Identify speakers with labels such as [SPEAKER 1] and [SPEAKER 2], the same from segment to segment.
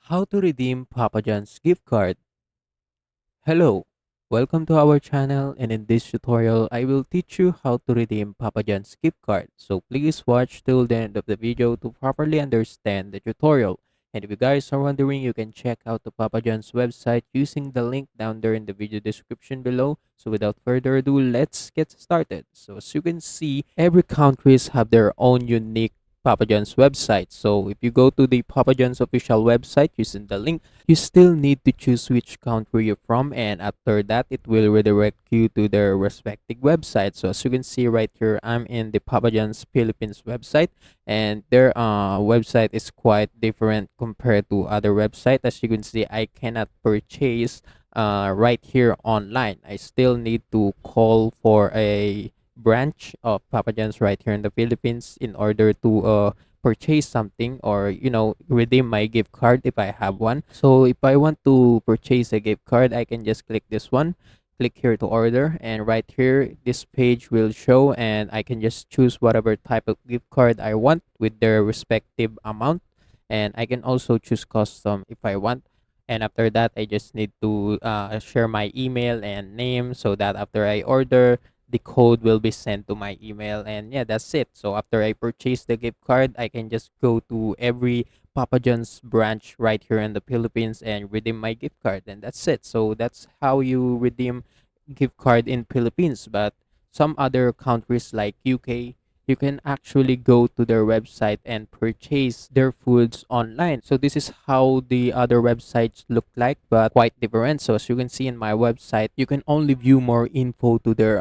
[SPEAKER 1] How to redeem Papa John's gift card. Hello, welcome to our channel, and in this tutorial I will teach you how to redeem Papa John's gift card. So please watch till the end of the video to properly understand the tutorial. And if you guys are wondering, you can check out the Papa John's website using the link down there in the video description below. So without further ado, let's get started. So as you can see, every countries have their own unique Papa John's website. So if you go to the Papa John's official website using the link, you still need to choose which country you're from, and after that it will redirect you to their respective website. So as you can see right here, I'm in the Papa John's Philippines website, and their website is quite different compared to other website. As you can see, I cannot purchase right here online. I still need to call for a branch of Papa John's right here in the Philippines in order to purchase something, or redeem my gift card if I have one. So if I want to purchase a gift card, I can just click this one, click here to order, and right here this page will show, and I can just choose whatever type of gift card I want with their respective amount. And I can also choose custom if I want. And after that, I just need to share my email and name, so that after I order, the code will be sent to my email. And yeah, that's it. So after I purchase the gift card, I can just go to every Papa John's branch right here in the Philippines and redeem my gift card, and that's it. So that's how you redeem gift card in Philippines. But some other countries like UK, you can actually go to their website and purchase their foods online. So this is how the other websites look like, but quite different. So as you can see in my website, you can only view more info to their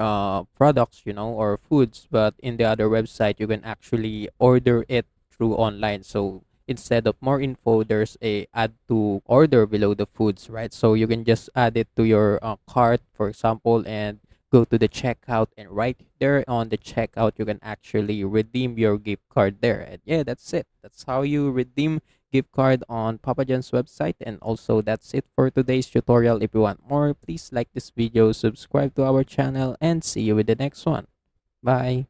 [SPEAKER 1] products, or foods. But in the other website, you can actually order it through online. So instead of more info, there's a add to order below the foods, right? So you can just add it to your cart, for example, and go to the checkout, and right there on the checkout you can actually redeem your gift card there. And yeah, that's it. That's how you redeem gift card on Papa John's website. And also, that's it for today's tutorial. If you want more, please like this video, subscribe to our channel, and see you with the next one. Bye.